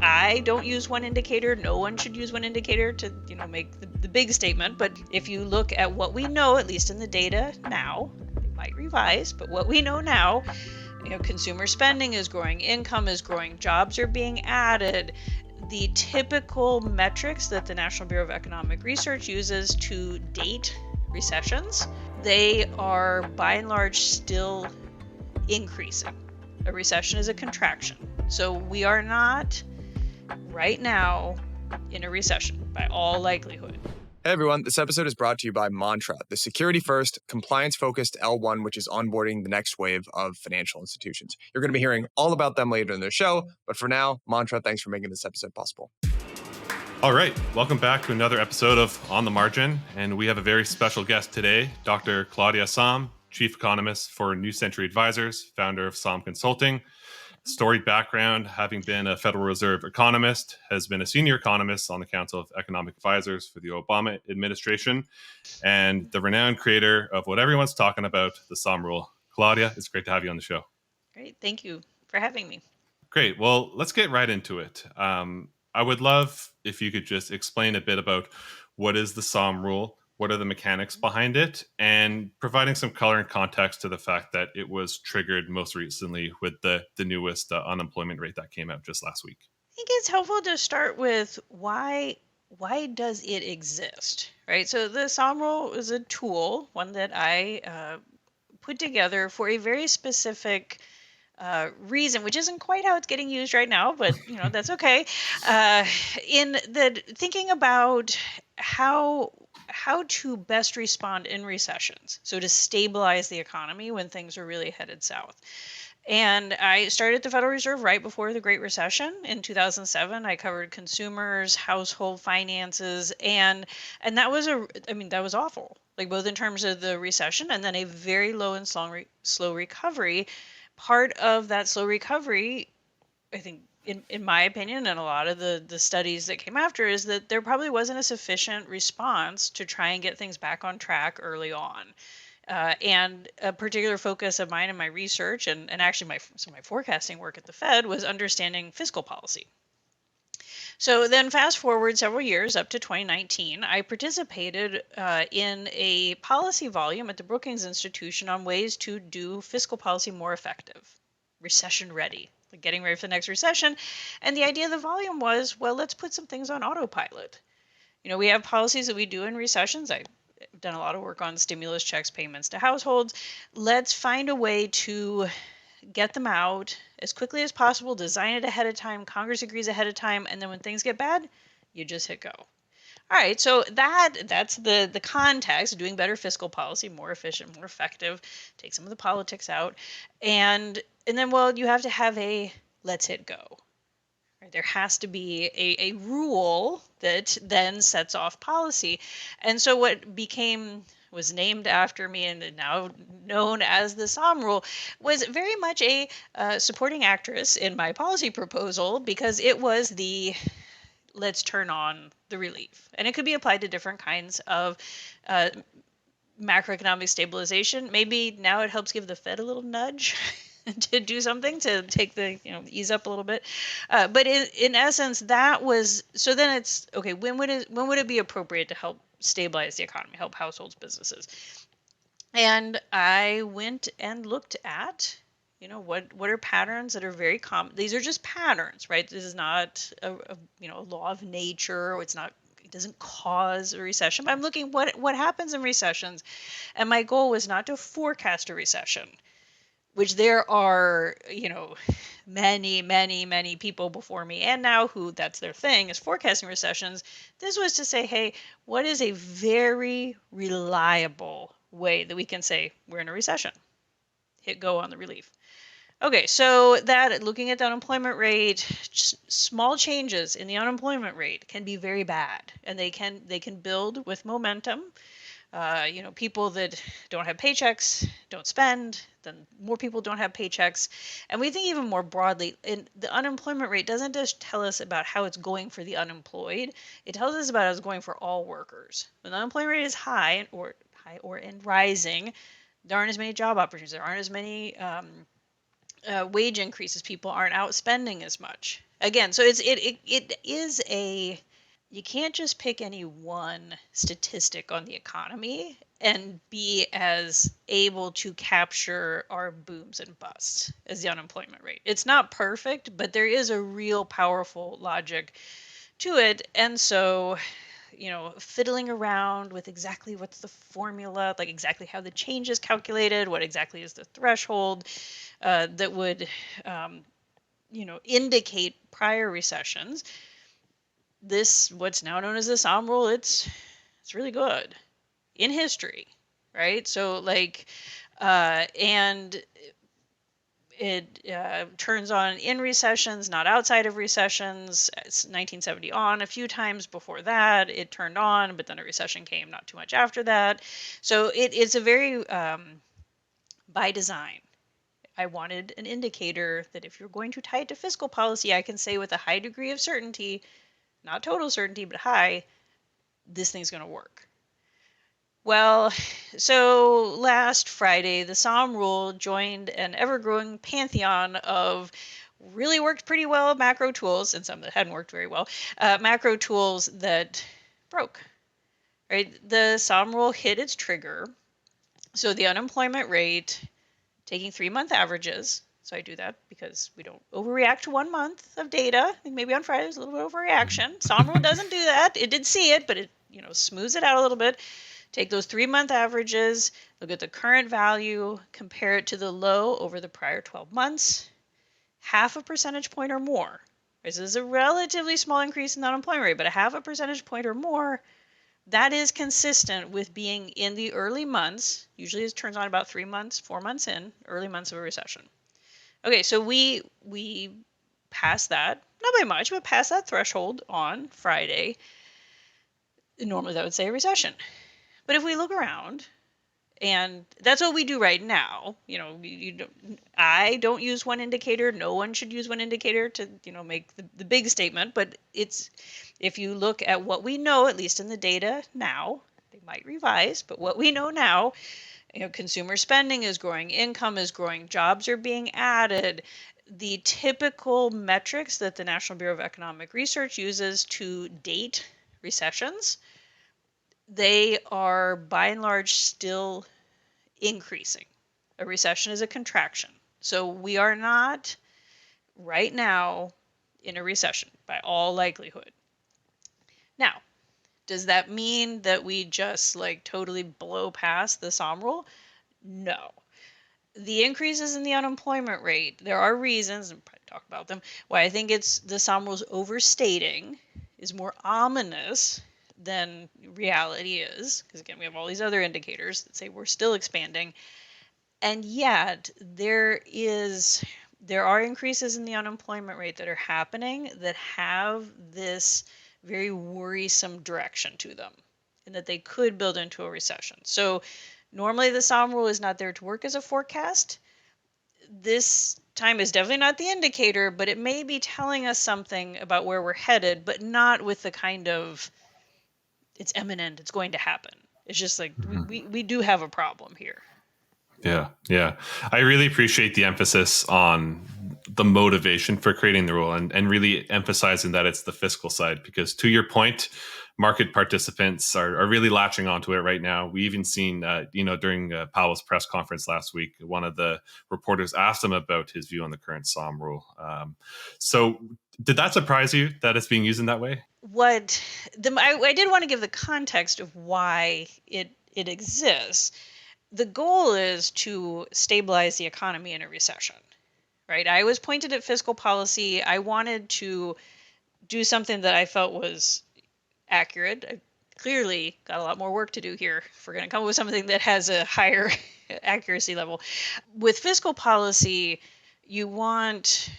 I don't use one indicator. No one should use one indicator to, make the big statement. But if you look at what we know, at least in the data now, they might revise, but what we know now, consumer spending is growing, income is growing, jobs are being added. The typical metrics that the National Bureau of Economic Research uses to date recessions, they are by and large still increasing. A recession is a contraction. So we are not right now in a recession by all likelihood. Hey everyone, this episode is brought to you by Mantra, the security-first, compliance-focused L1, which is onboarding the next wave of financial institutions. You're going to be hearing all about them later in the show, but for now, Mantra, thanks for making this episode possible. All right, welcome back to another episode of On the Margin, and we have a very special guest today, Dr. Claudia Sahm, Chief Economist for New Century Advisors, founder of Sahm Consulting. Storied background, having been a Federal Reserve economist, has been a senior economist on the Council of Economic Advisors for the Obama administration, and the renowned creator of what everyone's talking about, the Sahm Rule. Claudia, it's great to have you on the show. Great, thank you for having me. Great. Well, let's get right into it. I would love if you could just explain a bit about what is the Sahm Rule, what are the mechanics behind it, and providing some color and context to the fact that it was triggered most recently with the newest unemployment rate that came out just last week. I think it's helpful to start with why does it exist, right? So the Sahm Rule is a tool, one that I put together for a very specific reason, which isn't quite how it's getting used right now, but that's okay. In the thinking about how to best respond in recessions, so to stabilize the economy when things are really headed south. And I started at the Federal Reserve right before the Great Recession in 2007. I covered consumers, household finances, and that was that was awful. Like both in terms of the recession and then a very low and slow recovery. Part of that slow recovery, I think, in my opinion, and a lot of the studies that came after, is that there probably wasn't a sufficient response to try and get things back on track early on. And a particular focus of mine in my research and actually some of my forecasting work at the Fed was understanding fiscal policy. So then fast forward several years up to 2019, I participated in a policy volume at the Brookings Institution on ways to do fiscal policy more effective, recession ready, like getting ready for the next recession. And the idea of the volume was, well, let's put some things on autopilot. We have policies that we do in recessions. I've done a lot of work on stimulus checks, payments to households. Let's find a way to get them out as quickly as possible, design it ahead of time, Congress agrees ahead of time, and then when things get bad, you just hit go. All right, so that's the context, doing better fiscal policy, more efficient, more effective, take some of the politics out, and then, well, you have to have a let's hit go. Right? There has to be a rule that then sets off policy. And so what was named after me and now known as the Sahm Rule was very much a supporting actress in my policy proposal, because it was the let's turn on the relief. And it could be applied to different kinds of macroeconomic stabilization. Maybe now it helps give the Fed a little nudge to do something to take the ease up a little bit, but in essence that was. So then it's okay. When would it be appropriate to help stabilize the economy, help households, businesses? And I went and looked at what are patterns that are very common. These are just patterns, right? This is not a law of nature. It doesn't cause a recession. But I'm looking what happens in recessions, and my goal was not to forecast a recession, which there are, many, many, many people before me and now who that's their thing, is forecasting recessions. This was to say, hey, what is a very reliable way that we can say we're in a recession? Hit go on the relief. Okay, so that looking at the unemployment rate, small changes in the unemployment rate can be very bad, and they can build with momentum. People that don't have paychecks don't spend, then more people don't have paychecks. And we think even more broadly, the unemployment rate doesn't just tell us about how it's going for the unemployed. It tells us about how it's going for all workers. When the unemployment rate is high or rising, there aren't as many job opportunities. There aren't as many wage increases. People aren't out spending as much. Again, so it is a, you can't just pick any one statistic on the economy and be as able to capture our booms and busts as the unemployment rate. It's not perfect, but there is a real powerful logic to it. And so, fiddling around with exactly what's the formula, like exactly how the change is calculated, what exactly is the threshold that would, indicate prior recessions. This, what's now known as the Sahm Rule, it's really good in history, right? So and it turns on in recessions, not outside of recessions. It's 1970 on. A few times before that, it turned on, but then a recession came not too much after that. So it's a very, by design. I wanted an indicator that if you're going to tie it to fiscal policy, I can say with a high degree of certainty, not total certainty, but high, this thing's going to work. Well, so last Friday, the Sahm Rule joined an ever-growing pantheon of really worked pretty well macro tools, and some that hadn't worked very well, macro tools that broke. Right, the Sahm Rule hit its trigger. So the unemployment rate, taking 3-month averages. So I do that because we don't overreact to 1 month of data. I think maybe on Friday there's a little bit of overreaction. Sahm Rule doesn't do that. It did see it, but it smooths it out a little bit. Take those 3-month averages, look at the current value, compare it to the low over the prior 12 months, half a percentage point or more. This is a relatively small increase in the unemployment rate, but a half a percentage point or more, that is consistent with being in the early months. Usually it turns on about 3 months, 4 months in, early months of a recession. Okay, so we passed that, not by much, but passed that threshold on Friday. Normally that would say a recession. But if we look around, and that's what we do right now, I don't use one indicator. No one should use one indicator to, make the big statement. But if you look at what we know, at least in the data now, they might revise, but what we know now, consumer spending is growing, income is growing, jobs are being added. The typical metrics that the National Bureau of Economic Research uses to date recessions, they are by and large still increasing. A recession is a contraction. So we are not right now in a recession by all likelihood. Now, does that mean that we just totally blow past the Sahm Rule? No. The increases in the unemployment rate, there are reasons, and probably talk about them, why I think it's the Sahm Rule's overstating is more ominous than reality is. Because again, we have all these other indicators that say we're still expanding. And yet there are increases in the unemployment rate that are happening that have this very worrisome direction to them, and that they could build into a recession. So normally the Sahm Rule is not there to work as a forecast. This time is definitely not the indicator, but it may be telling us something about where we're headed, but not with the kind of, it's imminent, it's going to happen. It's just we do have a problem here. Yeah, yeah. I really appreciate the emphasis on the motivation for creating the rule, and really emphasizing that it's the fiscal side, because to your point, market participants are really latching onto it right now. We even seen, during Powell's press conference last week, one of the reporters asked him about his view on the current Sahm Rule. So did that surprise you that it's being used in that way? I did want to give the context of why it exists. The goal is to stabilize the economy in a recession, right? I was pointed at fiscal policy. I wanted to do something that I felt was accurate. I clearly got a lot more work to do here if we're going to come up with something that has a higher accuracy level. With fiscal policy, you want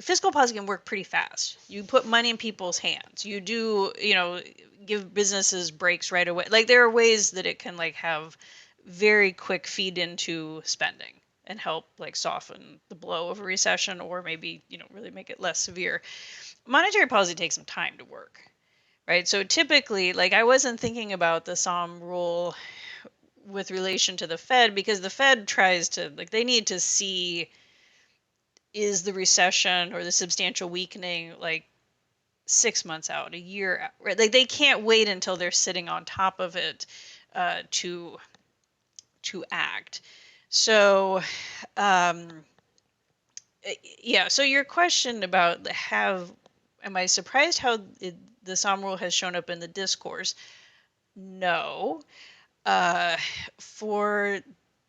fiscal policy can work pretty fast. You put money in people's hands. You do, give businesses breaks right away. There are ways that it can have very quick feed into spending and help soften the blow of a recession, or maybe really make it less severe. Monetary policy takes some time to work, right? So typically, I wasn't thinking about the Sahm Rule with relation to the Fed, because the Fed tries to they need to see is the recession or the substantial weakening like 6 months out, a year out, right? Like they can't wait until they're sitting on top of it to act. So, um, yeah. So your question about am I surprised how the Sahm Rule has shown up in the discourse? No. Uh, for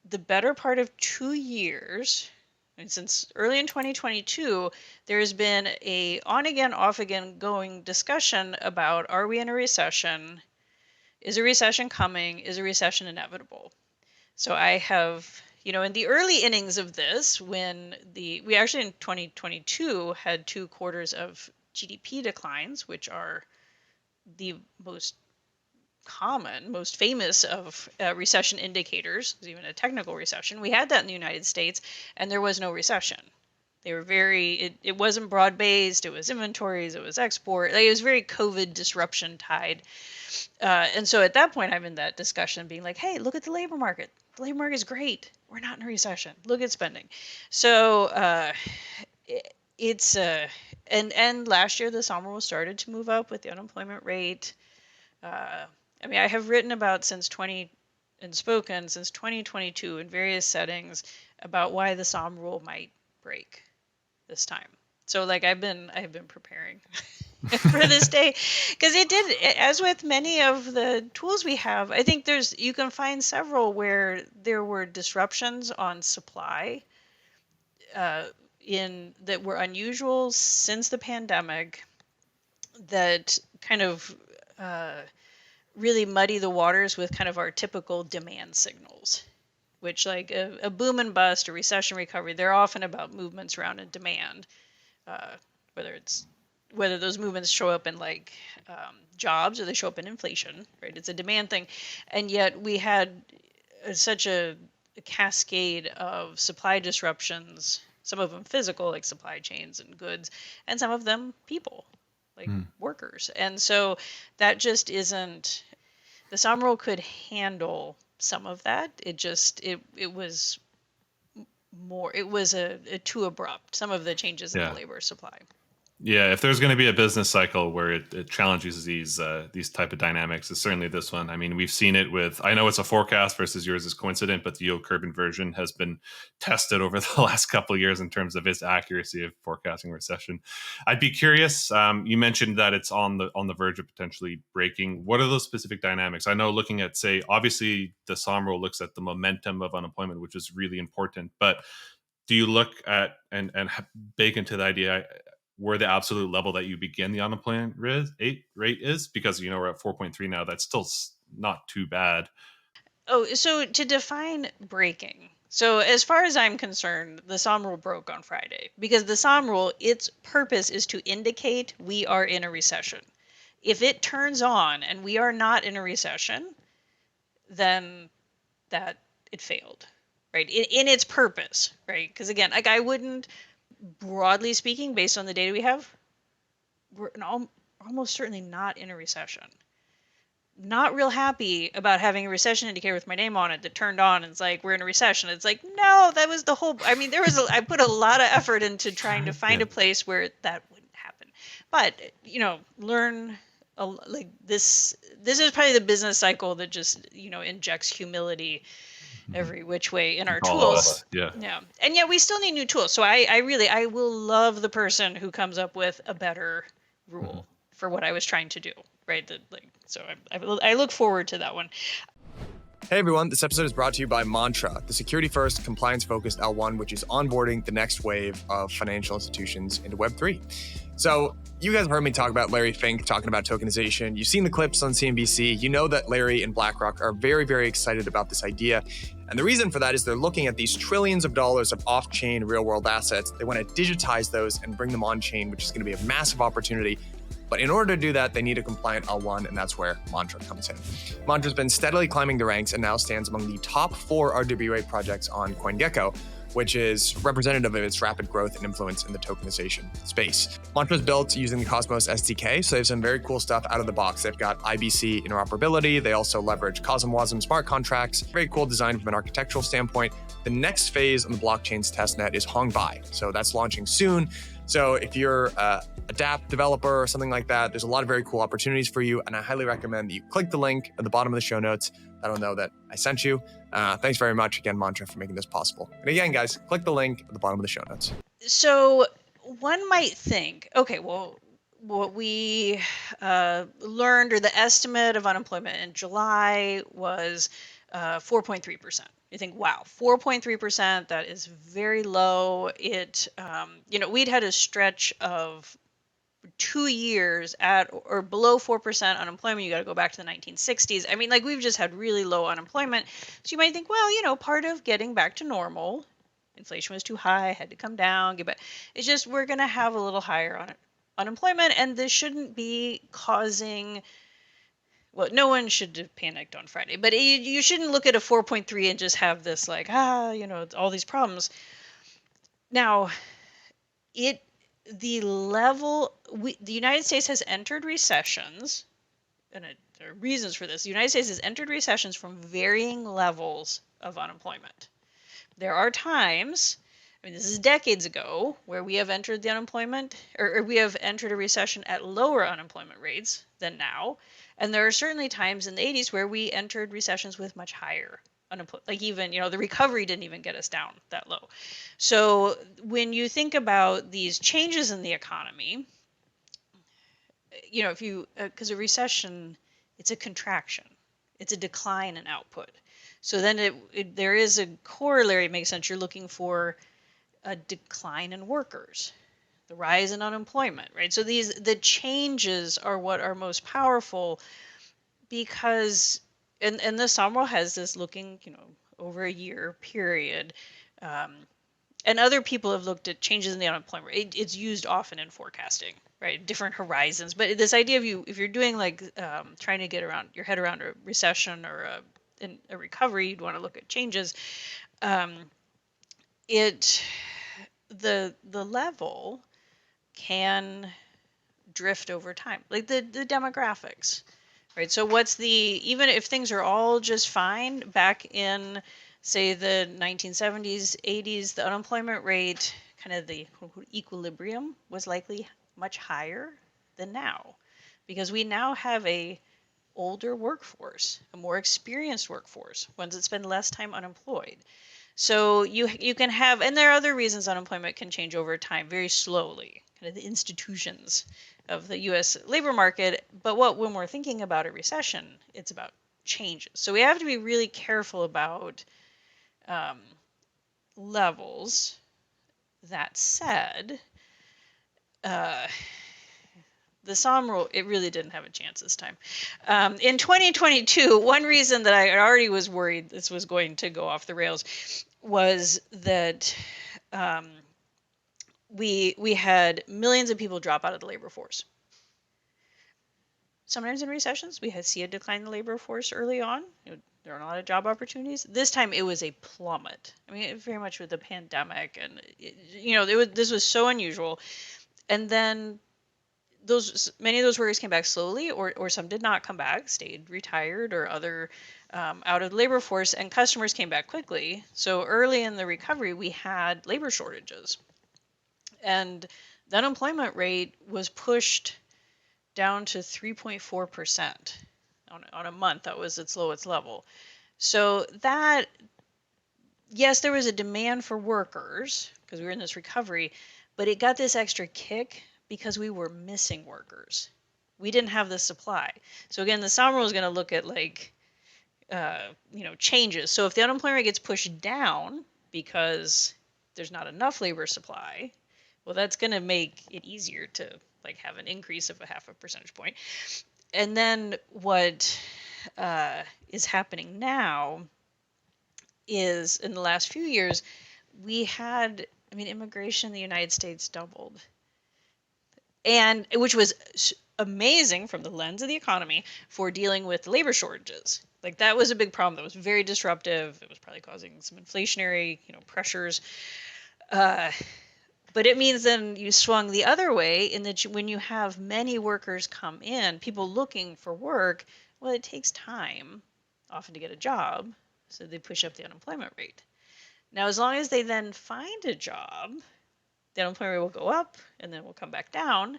the better part of 2 years, and since early in 2022, there's been a on again, off again going discussion about, are we in a recession? Is a recession coming? Is a recession inevitable? So I have, in the early innings of this, when we actually in 2022 had 2 quarters of GDP declines, which are the most common, most famous of recession indicators, even a technical recession. We had that in the United States, and there was no recession. They were it wasn't broad based, it was inventories, it was export. Like, it was very COVID disruption tied. And so at that point, I'm in that discussion being like, hey, look at the labor market. The labor market is great. We're not in a recession. Look at spending. So it's, and last year, the Sahm Rule started to move up with the unemployment rate. I mean, I have written about and spoken since 2022 in various settings about why the Sahm Rule might break this time. So like I have been preparing for this day, because it did, as with many of the tools we have. I think you can find several where there were disruptions on supply that were unusual since the pandemic, that kind of really muddy the waters with kind of our typical demand signals, which like a boom and bust, a recession recovery, they're often about movements around in demand, whether those movements show up in like jobs or they show up in inflation, right? It's a demand thing. And yet we had such a cascade of supply disruptions, some of them physical, like supply chains and goods, and some of them people, like workers. And so that just isn't, the Sahm Rule could handle some of that. It was more, it was a too abrupt, some of the changes in the labor supply. Yeah, if there's going to be a business cycle where it challenges these type of dynamics, it's certainly this one. I mean, we've seen it with, I know it's a forecast versus yours is coincident, but the yield curve inversion has been tested over the last couple of years in terms of its accuracy of forecasting recession. I'd be curious. You mentioned that it's on the verge of potentially breaking. What are those specific dynamics? I know, looking at, say, obviously the Sahm Rule looks at the momentum of unemployment, which is really important, but do you look at and bake into the idea where the absolute level that you begin the unemployment rate is? Because we're at 4.3 now. That's still not too bad. Oh, so to define breaking. So as far as I'm concerned, the Sahm Rule broke on Friday, because the Sahm Rule, its purpose is to indicate we are in a recession. If it turns on and we are not in a recession, then that it failed, right? In its purpose, right? Because again, like I wouldn't, broadly speaking, based on the data we have, we're almost certainly not in a recession. Not real happy about having a recession indicator with my name on it that turned on and it's like, we're in a recession. It's like, no, that was the whole, I mean, I put a lot of effort into trying to find a place where that wouldn't happen. But, learn, like this is probably the business cycle that just, injects humility every which way in our tools. Yeah. And yet we still need new tools. So I will love the person who comes up with a better rule for what I was trying to do. Right. So I look forward to that one. Hey everyone, this episode is brought to you by Mantra, the security-first, compliance-focused L1, which is onboarding the next wave of financial institutions into Web3. So you guys have heard me talk about Larry Fink talking about tokenization. You've seen the clips on CNBC. You know that Larry and BlackRock are very, very excited about this idea. And the reason for that is they're looking at these trillions of dollars of off-chain real-world assets. They want to digitize those and bring them on-chain, which is going to be a massive opportunity. But in order to do that, they need a compliant L1, and that's where Mantra comes in. Mantra's been steadily climbing the ranks and now stands among the top 4 RWA projects on CoinGecko. which is representative of its rapid growth and influence in the tokenization space. Mantra is built using the Cosmos SDK, so they have some very cool stuff out of the box. They've got IBC interoperability. They also leverage CosmWasm smart contracts. Very cool design from an architectural standpoint. The next phase on the blockchain's testnet is Hongbai, so that's launching soon. So if you're a dApp developer or something like that, there's a lot of very cool opportunities for you, and I highly recommend that you click the link at the bottom of the show notes. That'll know that I sent you. Thanks very much again, Mantra, for making this possible. And again, guys, click the link at the bottom of the show notes. So one might think, okay, well, what we learned, or the estimate of unemployment in July was 4.3%. You think, wow, 4.3%, that is very low. It, we'd had a stretch of 2 years at or below 4% unemployment. You got to go back to the 1960s. I mean, like, we've just had really low unemployment. So you might think, well, part of getting back to normal, inflation was too high, had to come down, get back. It's just we're going to have a little higher unemployment, and this shouldn't be causing. Well, no one should have panicked on Friday, but you shouldn't look at a 4.3 and just have this like, all these problems. Now, the United States has entered recessions, and there are reasons for this. The United States has entered recessions from varying levels of unemployment. There are times, I mean, this is decades ago, where we have entered the unemployment, or we have entered a recession at lower unemployment rates than now. And there are certainly times in the 80s where we entered recessions with much higher unemployment. Like, even, the recovery didn't even get us down that low. So when you think about these changes in the economy, because a recession, it's a contraction, it's a decline in output. So then there is a corollary. It makes sense. You're looking for a decline in workers, the rise in unemployment, right? So the changes are what are most powerful, because, and the Sahm Rule has this looking, over a year period. And other people have looked at changes in the unemployment rate. It's used often in forecasting, right? Different horizons. But this idea of if you're doing like trying to get your head around a recession or a recovery, you'd want to look at changes. The level can drift over time, like the demographics, right? So even if things are all just fine back in, say, the 1970s, 80s, the unemployment rate, kind of the equilibrium, was likely much higher than now, because we now have a older workforce, a more experienced workforce, ones that spend less time unemployed. So you can have, and there are other reasons unemployment can change over time very slowly, kind of the institutions of the U.S. labor market. But when we're thinking about a recession, it's about changes. So we have to be really careful about levels. That said, the Sahm Rule, it really didn't have a chance this time. In 2022, one reason that I already was worried this was going to go off the rails was that we had millions of people drop out of the labor force. Sometimes in recessions, we see a decline in the labor force early on. There are a lot of job opportunities. This time, it was a plummet. I mean, very much with the pandemic, and this was so unusual. And then many of those workers came back slowly, or some did not come back, stayed retired or other out of the labor force, and customers came back quickly. So early in the recovery, we had labor shortages, and the unemployment rate was pushed down to 3.4% on a month. That was its lowest level. So that, yes, there was a demand for workers because we were in this recovery, but it got this extra kick because we were missing workers. We didn't have the supply. So again, the Sahm Rule is going to look at changes. So if the unemployment rate gets pushed down because there's not enough labor supply, well, that's going to make it easier to have an increase of a 0.5 percentage point. And then what is happening now is, in the last few years, immigration in the United States doubled, and which was amazing from the lens of the economy for dealing with labor shortages. Like that was a big problem that was very disruptive. It was probably causing some inflationary, pressures. But it means then you swung the other way in that when you have many workers come in, people looking for work, well, it takes time often to get a job, so they push up the unemployment rate. Now, as long as they then find a job, the unemployment rate will go up and then will come back down,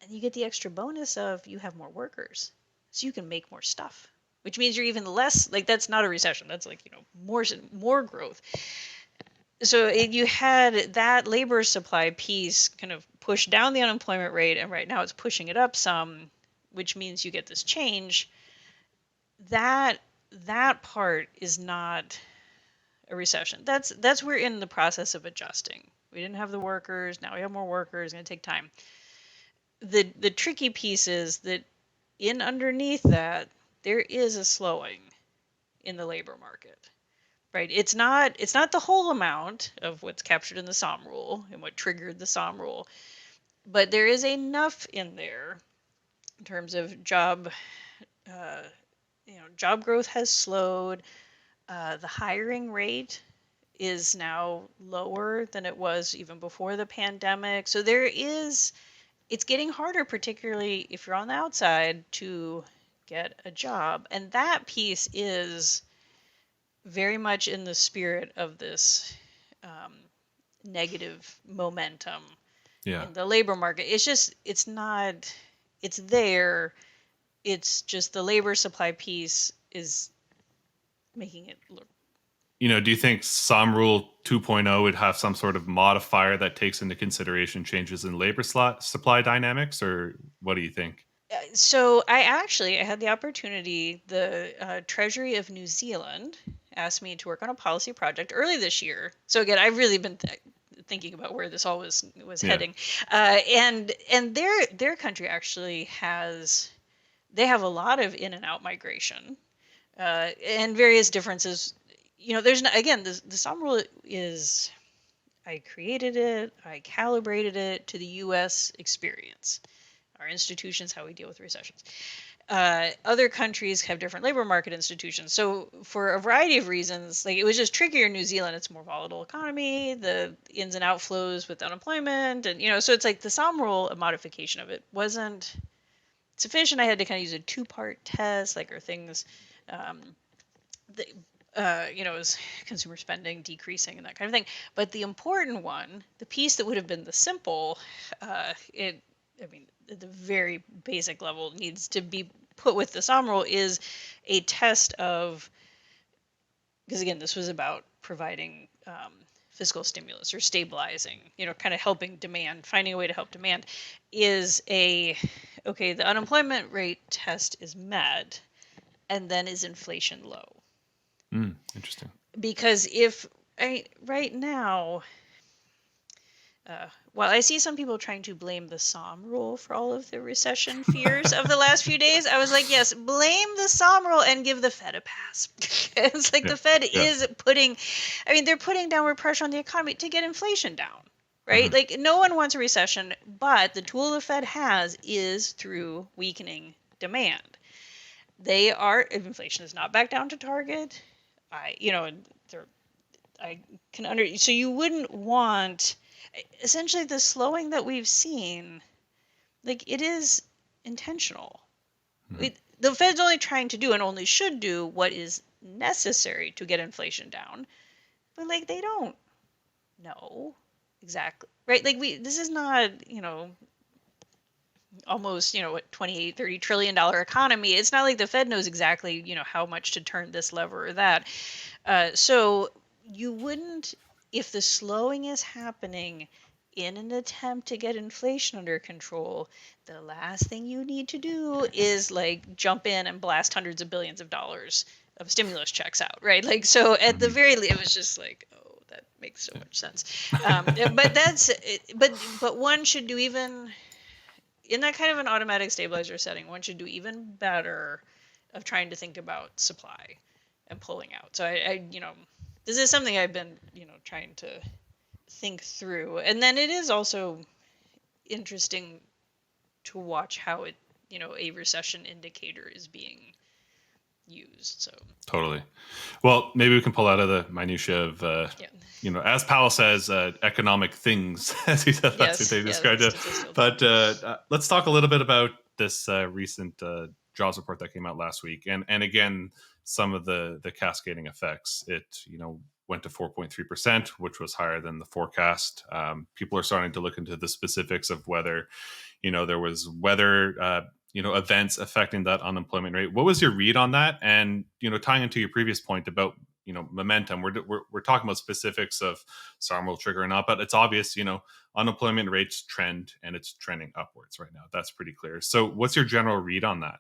and you get the extra bonus of you have more workers, so you can make more stuff, which means you're even less like that's not a recession. That's like more growth. So you had that labor supply piece kind of push down the unemployment rate, and right now it's pushing it up some, which means you get this change. That part is not a recession. That's we're in the process of adjusting. We didn't have the workers, now we have more workers. It's going to take time. The tricky piece is that in underneath that there is a slowing in the labor market. Right. It's not the whole amount of what's captured in the Sahm Rule and what triggered the Sahm Rule, but there is enough in there in terms of uh, job growth has slowed. The hiring rate is now lower than it was even before the pandemic. So it's getting harder, particularly if you're on the outside, to get a job. And that piece is very much in the spirit of this um, negative momentum in the labor market. It's not, it's there. It's just the labor supply piece is making it look. Do you think Sahm Rule 2.0 would have some sort of modifier that takes into consideration changes in labor supply dynamics, or what do you think? So I had the opportunity. The Treasury of New Zealand asked me to work on a policy project early this year. So again, I've really been thinking about where this all was heading, and their country actually they have a lot of in and out migration, and various differences. There's again the Sahm Rule is. I created it. I calibrated it to the U.S. experience, our institutions, how we deal with recessions. Other countries have different labor market institutions. So for a variety of reasons, like it was just trickier in New Zealand. It's a more volatile economy, the ins and outflows with unemployment, and so it's like the Sahm Rule, a modification of it wasn't sufficient. I had to kind of use a two-part test, like are things, um, the, is consumer spending decreasing and that kind of thing. But the important one, the piece that would have been the simple, at the very basic level needs to be put with the Sahm Rule is a test of, because again, this was about providing fiscal stimulus or stabilizing, kind of helping demand, finding a way to help demand, okay, the unemployment rate test is met, and then is inflation low? Interesting. Because right now, well, I see some people trying to blame the Sahm Rule for all of the recession fears of the last few days. I was like, yes, blame the Sahm Rule and give the Fed a pass. It's like the Fed is they're putting downward pressure on the economy to get inflation down, right? Mm-hmm. Like no one wants a recession, but the tool the Fed has is through weakening demand. Inflation is not back down to target. So you wouldn't want, essentially the slowing that we've seen, like it is intentional. Mm-hmm. The Fed's only trying to do and only should do what is necessary to get inflation down, but like they don't know exactly, right? Like this is not, almost, what, 28, $30 trillion economy. It's not like the Fed knows exactly, how much to turn this lever or that. So you wouldn't, if the slowing is happening in an attempt to get inflation under control, the last thing you need to do is like jump in and blast hundreds of billions of dollars of stimulus checks out, right? Like, so at the very least, it was just like, oh, that makes so much sense. But one should do even in that kind of an automatic stabilizer setting, one should do even better of trying to think about supply and pulling out. So I this is something I've been, trying to think through. And then it is also interesting to watch how it, a recession indicator is being used. So Totally. Well, maybe we can pull out of the minutia of, yeah. as Powell says, economic things, as he said, that's what Yes, they yeah, described it. statistical But things. let's talk a little bit about this recent jobs report that came out last week, and again, some of the cascading effects. It went to 4.3%, which was higher than the forecast. People are starting to look into the specifics of whether there was weather events affecting that unemployment rate. What was your read on that? And tying into your previous point about momentum, we're talking about specifics of Sahm Rule trigger or not, but it's obvious unemployment rates trend, and it's trending upwards right now. That's pretty clear. So what's your general read on that?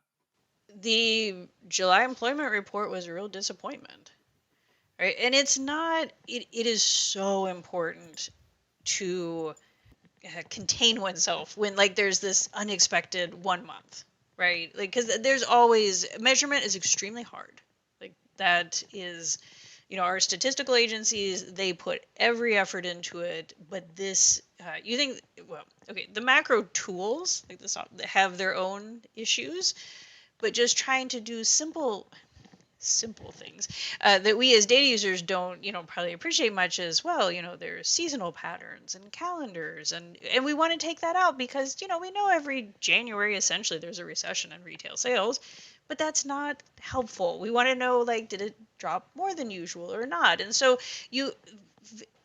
The July employment report was a real disappointment, right? And it's not. It is so important to contain oneself when there's this unexpected 1 month, right? Because there's always measurement is extremely hard. That is, our statistical agencies, they put every effort into it, but this you think, well, okay, the macro tools like this have their own issues, but just trying to do simple things that we as data users don't probably appreciate much as well. There's seasonal patterns and calendars, and we want to take that out because we know every January essentially there's a recession in retail sales, but that's not helpful. We want to know, did it drop more than usual or not? And so you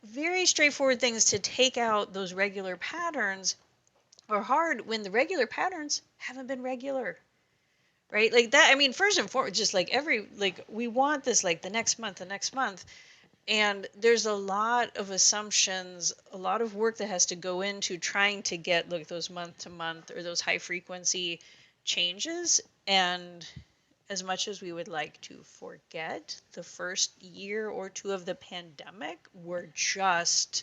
very straightforward things to take out those regular patterns are hard when the regular patterns haven't been regular, right? Like that. I mean, first and foremost, just we want this the next month. And there's a lot of assumptions, a lot of work that has to go into trying to get those month to month or those high frequency changes. And as much as we would like to forget the first year or two of the pandemic, were just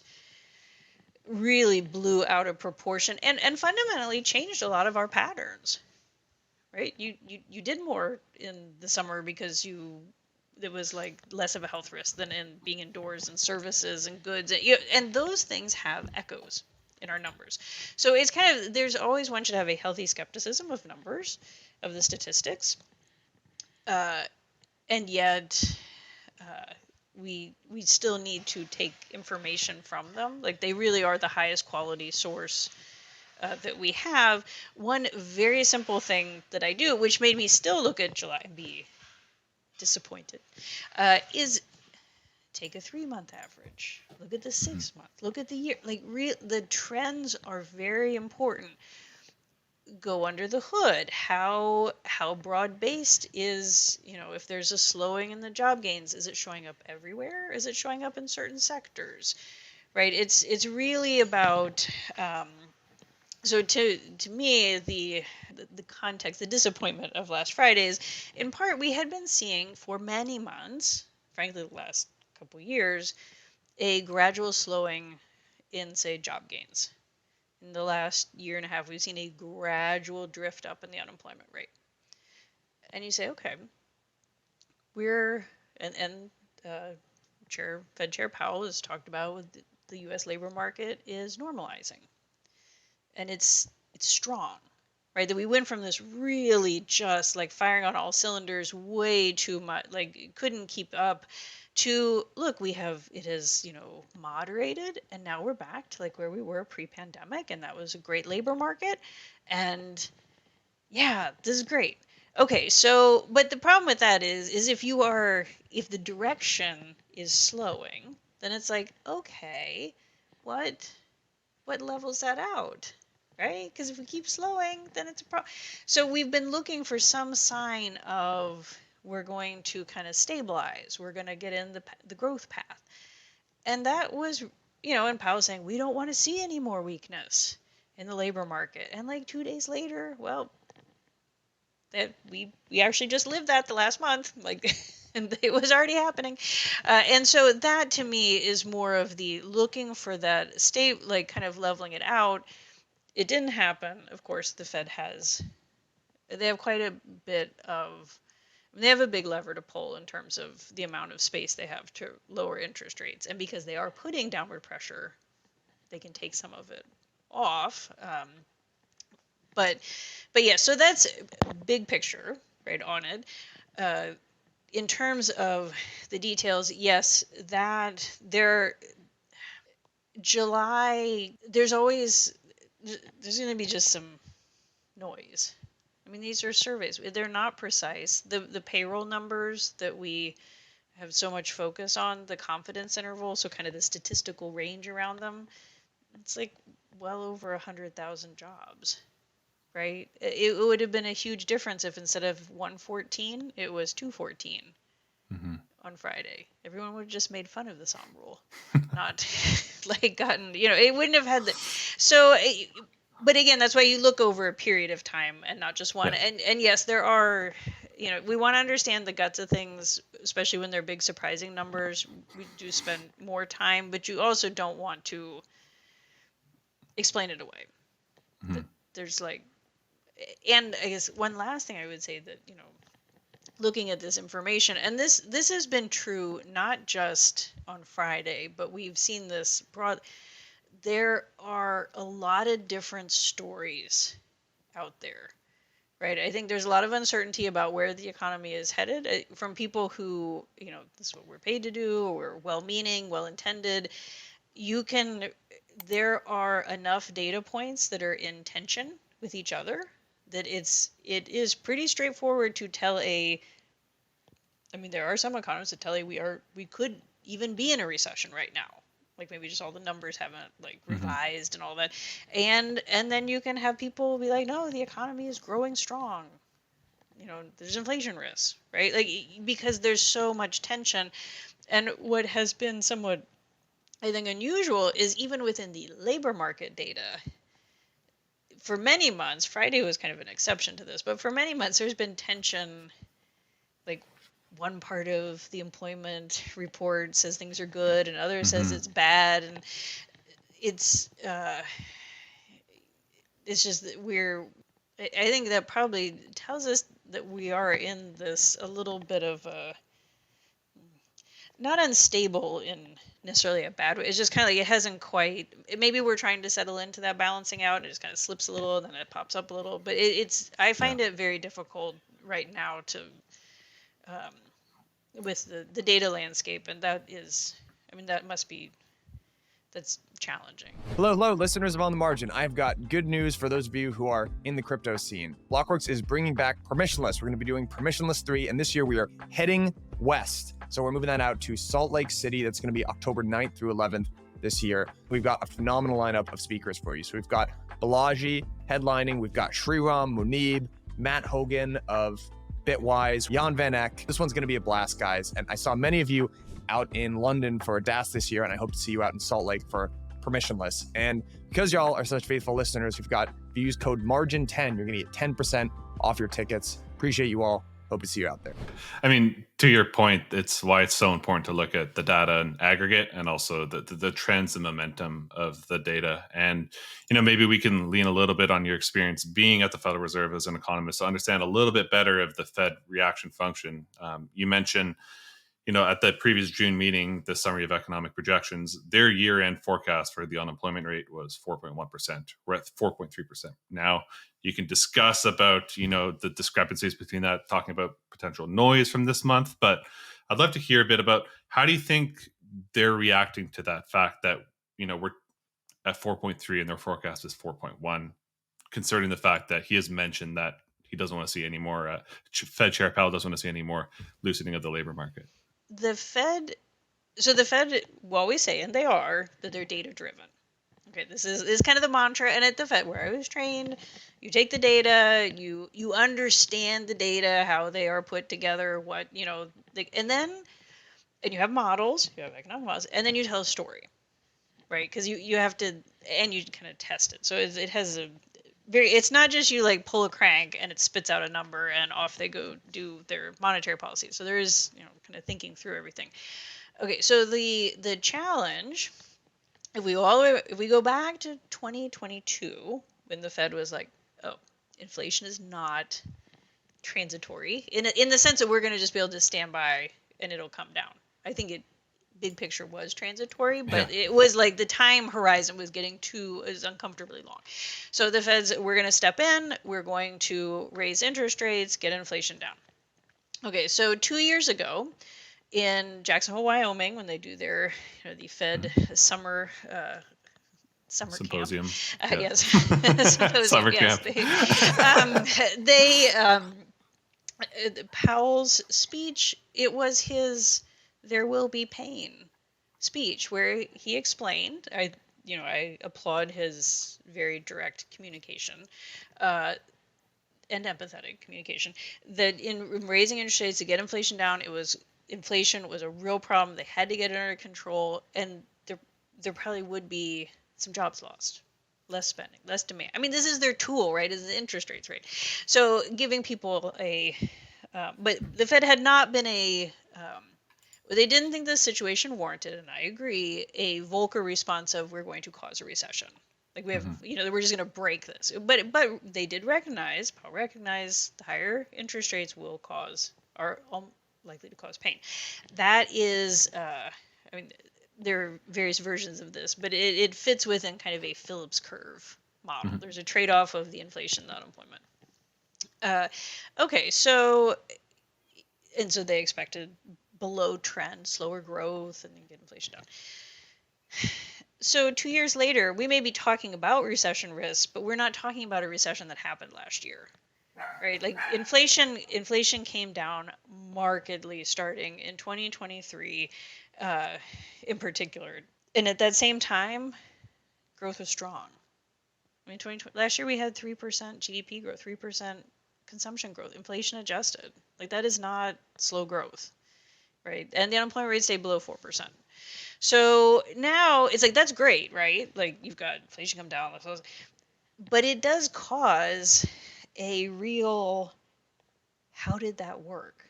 really blew out of proportion and fundamentally changed a lot of our patterns, right? You did more in the summer because it was less of a health risk than in being indoors and services and goods, and those things have echoes in our numbers. So it's kind of, there's always, one should have a healthy skepticism of numbers, of the statistics, uh, and yet we still need to take information from them. They really are the highest quality source that we have. One very simple thing that I do, which made me still look at July and be disappointed, is take a 3 month average. Look at the 6 month. Look at the year. The trends are very important. Go under the hood. How broad based is, if there's a slowing in the job gains, is it showing up everywhere? Is it showing up in certain sectors? Right. It's really about. So to me, the context, the disappointment of last Friday is, in part, we had been seeing for many months, frankly, the last couple years, a gradual slowing in, say, job gains. In the last year and a half, we've seen a gradual drift up in the unemployment rate. And you say, okay, we're and Fed Chair Powell has talked about the U.S. labor market is normalizing, and it's strong, right? That we went from this really just firing on all cylinders, way too much, couldn't keep up, to look, it has moderated, and now we're back to where we were pre-pandemic, and that was a great labor market, and yeah, this is great. Okay, so but the problem with that is if the direction is slowing, then it's okay, what levels that out, right? Because if we keep slowing, then it's a problem. So we've been looking for some sign of, we're going to kind of stabilize, we're going to get in the growth path, and that was, and Powell saying we don't want to see any more weakness in the labor market, and 2 days later, well, that we actually just lived that the last month, and it was already happening, and so that to me is more of the looking for that state, kind of leveling it out. It didn't happen. Of course, the Fed they have quite a bit of, they have a big lever to pull in terms of the amount of space they have to lower interest rates, and because they are putting downward pressure, they can take some of it off. But yeah, so that's big picture, right, on it. In terms of the details, yes, that there July, there's going to be just some noise. I mean, these are surveys. They're not precise. The payroll numbers that we have so much focus on, the confidence interval, so kind of the statistical range around them, it's like well over 100,000 jobs, right? It would have been a huge difference if instead of 114, it was 214 on Friday. Everyone would have just made fun of the Sahm Rule, not like gotten, it wouldn't have had the. So, but again, that's why you look over a period of time and not just one. Yeah. And yes, there are, we want to understand the guts of things, especially when they're big, surprising numbers. We do spend more time, but you also don't want to explain it away. That there's like, and I guess one last thing I would say that, looking at this information, and this has been true not just on Friday, but we've seen this broad. There are a lot of different stories out there, right? I think there's a lot of uncertainty about where the economy is headed from people who, this is what we're paid to do, or we're well-meaning, well-intended. There are enough data points that are in tension with each other that it is pretty straightforward to tell there are some economists that tell you we could even be in a recession right now. Like maybe just all the numbers haven't like revised and all that. And then you can have people be like, no, the economy is growing strong. There's inflation risks, right? Like because there's so much tension. And what has been somewhat, I think, unusual is even within the labor market data, for many months, Friday was kind of an exception to this, but for many months there's been tension. Like one part of the employment report says things are good and others says it's bad, and it's just that I think that probably tells us that we are in this a little bit of a, not unstable in necessarily a bad way. It's just kind of like it hasn't quite. Maybe we're trying to settle into that balancing out. And it just kind of slips a little, then it pops up a little. But it's. I find it very difficult right now to, with the data landscape, and that is. That's challenging. Hello, listeners of On the Margin. I've got good news for those of you who are in the crypto scene. Blockworks is bringing back Permissionless. We're going to be doing Permissionless 3, and this year we are heading west. So we're moving that out to Salt Lake City. That's going to be October 9th through 11th this year. We've got a phenomenal lineup of speakers for you. So we've got Balaji headlining. We've got Sriram, Munib, Matt Hogan of Bitwise, Jan Van Eck. This one's going to be a blast, guys. And I saw many of you out in London for a DAS this year, and I hope to see you out in Salt Lake for Permissionless. And because y'all are such faithful listeners, we've got, if you use code MARGIN10, you're going to get 10% off your tickets. Appreciate you all. Hope to see you out there. I mean, to your point, it's why it's so important to look at the data and aggregate, and also the trends and momentum of the data. And, maybe we can lean a little bit on your experience being at the Federal Reserve as an economist to understand a little bit better of the Fed reaction function. You mentioned, at the previous June meeting, the summary of economic projections, their year-end forecast for the unemployment rate was 4.1%. We're at 4.3%. Now, you can discuss about, the discrepancies between that, talking about potential noise from this month, but I'd love to hear a bit about how do you think they're reacting to that fact that, we're at 4.3 and their forecast is 4.1, concerning the fact that he has mentioned that he doesn't want to see any more, Fed Chair Powell doesn't want to see any more loosening of the labor market. The Fed will always say, and they are, that they're data driven. Okay, this is kind of the mantra, and at the Fed, where I was trained, you take the data, you understand the data, how they are put together, what, and you have models, you have economic models, and then you tell a story, right? Because you have to, and you kind of test it. So it has it's not just you like pull a crank and it spits out a number and off they go do their monetary policy. So there is, kind of thinking through everything. Okay, so the challenge, if we go back to 2022, when the Fed was like, oh, inflation is not transitory in the sense that we're going to just be able to stand by and it'll come down. I think it big picture was transitory, but it was like the time horizon was getting is uncomfortably long. So the Feds, we're going to step in, we're going to raise interest rates, get inflation down. Okay, so 2 years ago in Jacksonville, Wyoming, when they do their, the Fed summer Symposium. camp, yes, symposium, Summer yes, camp. they Powell's speech, it was his "There will be pain" speech, where he explained. I applaud his very direct communication, and empathetic communication. That in raising interest rates to get inflation down, inflation was a real problem. They had to get it under control, and there probably would be some jobs lost. Less spending, less demand. I mean, this is their tool, right? Is the interest rates, right? So giving people but the Fed had not been they didn't think the situation warranted, and I agree, a Volcker response of we're going to cause a recession. Like we have, we're just going to break this. But they did Powell recognized the higher interest rates are likely to cause pain. That is, there are various versions of this, but it fits within kind of a Phillips curve model. There's a trade-off of the inflation, the unemployment. Okay, so they expected below trend, slower growth, and then get inflation down. So 2 years later, we may be talking about recession risks, but we're not talking about a recession that happened last year, right? Like inflation came down markedly starting in 2023, in particular, and at that same time, growth was strong. I mean, last year we had 3% GDP growth, 3% consumption growth, inflation adjusted. Like that is not slow growth, right? And the unemployment rate stayed below 4%. So now it's like, that's great, right? Like you've got inflation come down, but it does cause a real, how did that work,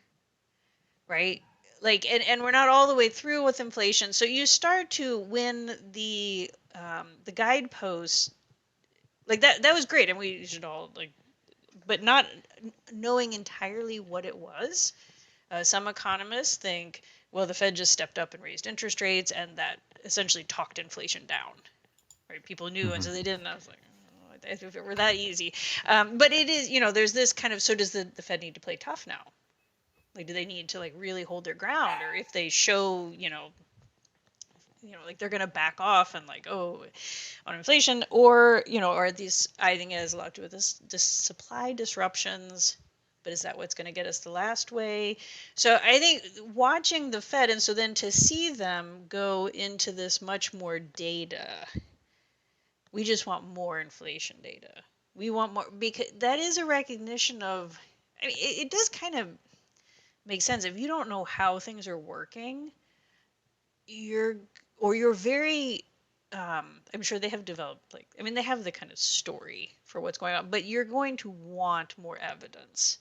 right? Like, and we're not all the way through with inflation. So you start to, when the guideposts, like that was great. And we should all but not knowing entirely what it was. Some economists think, well, the Fed just stepped up and raised interest rates, and that essentially talked inflation down. Right? People knew, and so they didn't. I was like, oh, if it were that easy. But it is, there's this kind of, so does the Fed need to play tough now? Like, do they need to really hold their ground, or if they show, like they're going to back off and on inflation, or or these, I think it has a lot to do with this supply disruptions. But is that what's going to get us the last way? So I think watching the Fed, and so then to see them go into this much more data, we just want more inflation data. We want more, because that is a recognition of, I mean, it does kind of make sense. If you don't know how things are working, you're very, I'm sure they have developed, they have the kind of story for what's going on, but you're going to want more evidence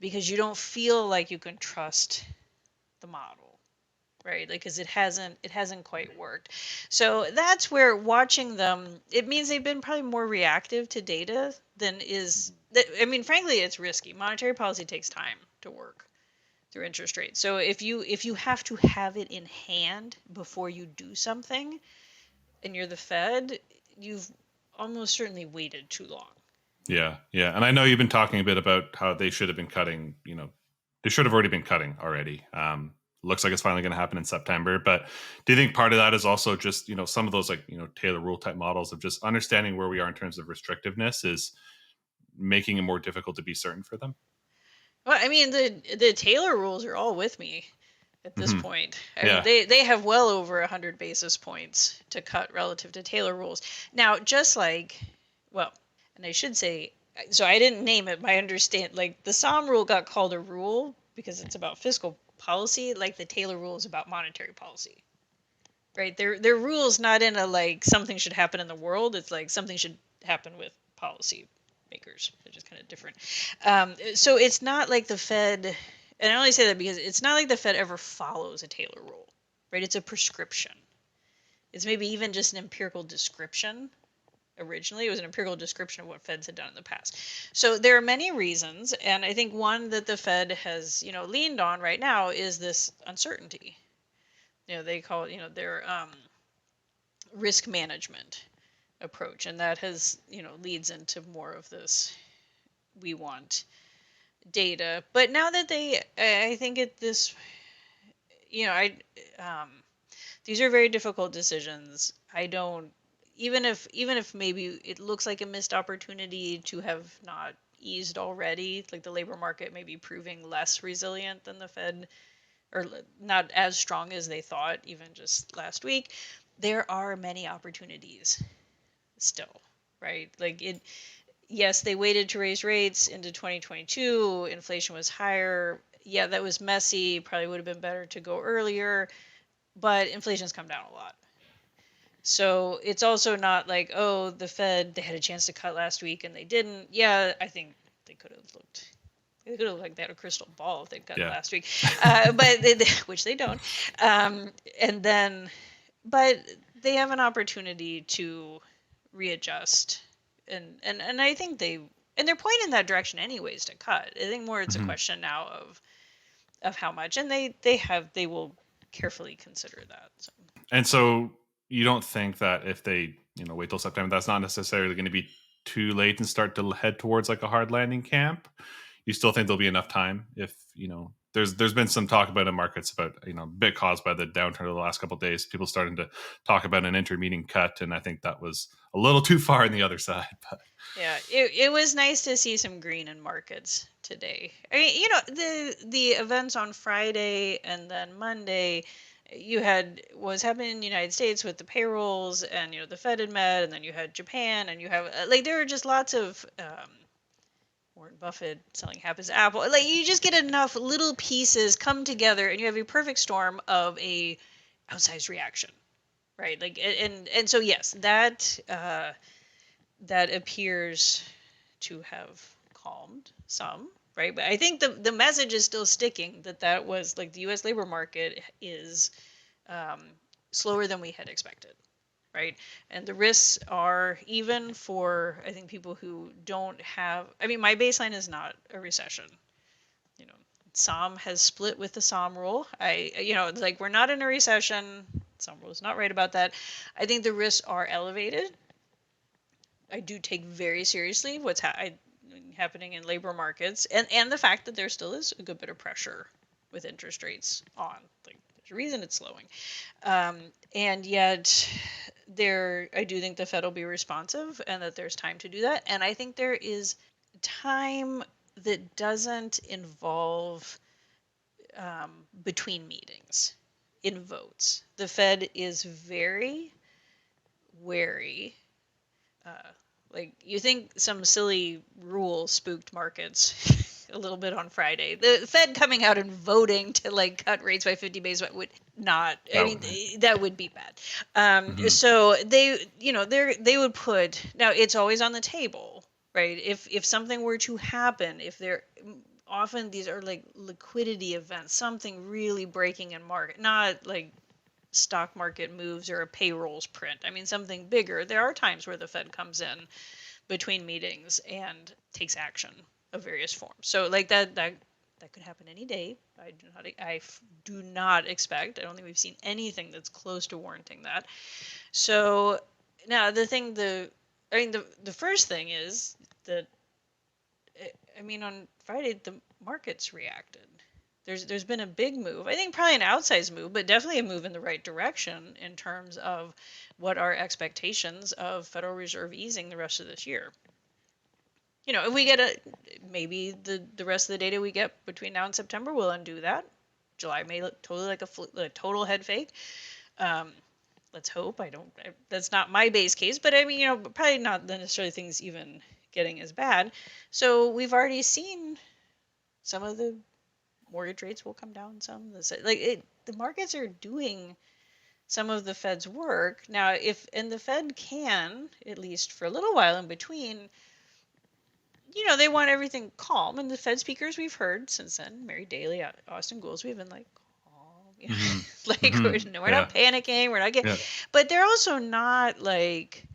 because you don't feel like you can trust the model, right? Like, because it hasn't quite worked. So that's where watching them, it means they've been probably more reactive to data than is that. I mean, frankly, it's risky. Monetary policy takes time to work through interest rates. So if you have to have it in hand before you do something, and you're the Fed, you've almost certainly waited too long. Yeah. And I know you've been talking a bit about how they should have been cutting, they should have already been cutting already. Looks like it's finally going to happen in September. But do you think part of that is also just, some of those Taylor Rule type models of just understanding where we are in terms of restrictiveness is making it more difficult to be certain for them? Well, I mean, the Taylor rules are all with me at this point. I mean, they have well over 100 basis points to cut relative to Taylor rules. Now, and I should say, so I didn't name it, but I understand, the Sahm Rule got called a rule because it's about fiscal policy, like the Taylor Rule is about monetary policy. Right? They're rules not in a, something should happen in the world. It's like something should happen with policy makers, which is kind of different. So it's not like the Fed, and I only say that because it's not like the Fed ever follows a Taylor Rule, right? It's a prescription. It's maybe even just an empirical description. Originally, it was an empirical description of what Feds had done in the past. So there are many reasons, and I think one that the Fed has, leaned on right now is this uncertainty. they call it, their risk management approach, and that has, leads into more of this. We want data, but now that I think at this, I, um, these are very difficult decisions. I don't, even if maybe it looks like a missed opportunity to have not eased already, like the labor market may be proving less resilient than the Fed, or not as strong as they thought even just last week. There are many opportunities still, right? Like it, yes, they waited to raise rates into 2022. Inflation was higher. Yeah, that was messy. Probably would have been better to go earlier, but inflation's come down a lot. So it's also not like, oh, the Fed, they had a chance to cut last week and they didn't. Yeah, I think they could have looked. They could have looked like they had a crystal ball if they'd cut last week, but which they don't. And then, but they have an opportunity to readjust, and I think they're pointing in that direction anyways to cut. I think more it's a question now of how much, and they will carefully consider that. So. And so you don't think that if they, wait till September, that's not necessarily going to be too late and start to head towards like a hard landing camp? You still think there'll be enough time if, there's been some talk about in markets about, a bit caused by the downturn of the last couple of days, people starting to talk about an intermeeting cut. And I think that was a little too far on the other side. But yeah, it was nice to see some green in markets today. I mean, the events on Friday and then Monday, you had what was happening in the United States with the payrolls, and the Fed had met, and then you had Japan, and you have like there were just lots of Warren Buffett selling half his Apple. Like you just get enough little pieces come together, and you have a perfect storm of a outsized reaction, right? Like and so yes, that appears to have calmed some, right? But I think the message is still sticking that was like the U.S. labor market is slower than we had expected, right? And the risks are, even for, I think, people who don't have. I mean, my baseline is not a recession. You know, Sahm has split with the Sahm rule. It's like we're not in a recession. Sahm rule is not right about that. I think the risks are elevated. I do take very seriously what's happening in labor markets, and the fact that there still is a good bit of pressure with interest rates on. Like, there's a reason it's slowing, and yet I do think the Fed will be responsive, and that there's time to do that. And I think there is time that doesn't involve between meetings in votes. The Fed is very wary. Like, you think some silly rule spooked markets a little bit on Friday. The Fed coming out and voting to like cut rates by 50 basis points would not. I mean, that would be bad. So they would put. Now it's always on the table, right? If something were to happen, if there. Often these are like liquidity events, something really breaking in market, not like stock market moves or a payrolls print. I mean, something bigger. There are times where the Fed comes in between meetings and takes action of various forms. So like that could happen any day. I do not expect. I don't think we've seen anything that's close to warranting that. So now the first thing is that, I mean, on Friday the markets reacted. There's been a big move. I think probably an outsized move, but definitely a move in the right direction in terms of what our expectations of Federal Reserve easing the rest of this year. If we get maybe the rest of the data we get between now and September will undo that. July may look totally like a total head fake. Let's hope. That's not my base case, but I mean, probably not necessarily things even getting as bad. So we've already seen some of the mortgage rates will come down some. The markets are doing some of the Fed's work now. The Fed can, at least for a little while in between, they want everything calm. And the Fed speakers we've heard since then, Mary Daly, Austin Goolsbee, we've been like, calm, we're not panicking, we're not getting, but they're also not like,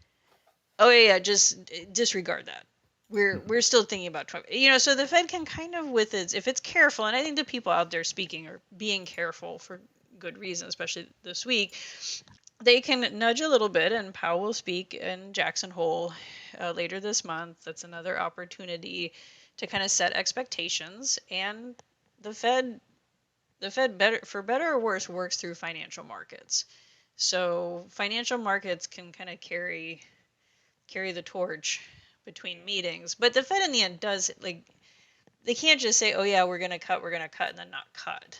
oh yeah, just disregard that. We're still thinking about Trump. So the Fed can kind of, if it's careful, and I think the people out there speaking are being careful for good reason, especially this week. They can nudge a little bit, and Powell will speak in Jackson Hole later this month. That's another opportunity to kind of set expectations. And the Fed, better for better or worse, works through financial markets. So financial markets can kind of carry the torch between meetings. But the Fed in the end does, like, they can't just say, oh yeah, we're going to cut, and then not cut.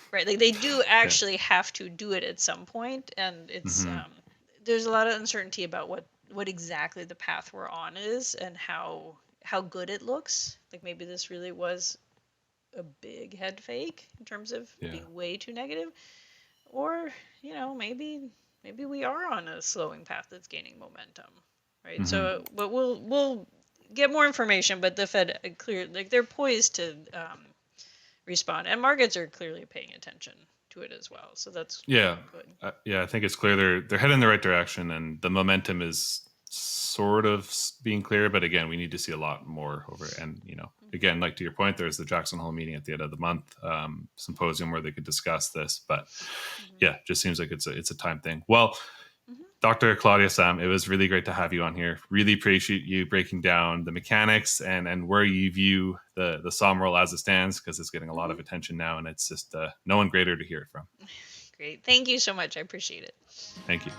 Right? Like, they do actually have to do it at some point, and it's there's a lot of uncertainty about what exactly the path we're on is, and how good it looks. Like, maybe this really was a big head fake in terms of being way too negative, or maybe we are on a slowing path that's gaining momentum, right? So, but we'll get more information. But the Fed they're poised to respond, and markets are clearly paying attention to it as well. So that's good. I think it's clear they're heading in the right direction, and the momentum is sort of being clear. But again, we need to see a lot more over. And again, like to your point, there's the Jackson Hole meeting at the end of the month, symposium where they could discuss this. But yeah, just seems like it's a time thing. Well, Dr. Claudia Sahm, it was really great to have you on here. Really appreciate you breaking down the mechanics and where you view the Sahm Rule as it stands, because it's getting a lot of attention now, and it's just no one greater to hear it from. Great. Thank you so much. I appreciate it. Thank you.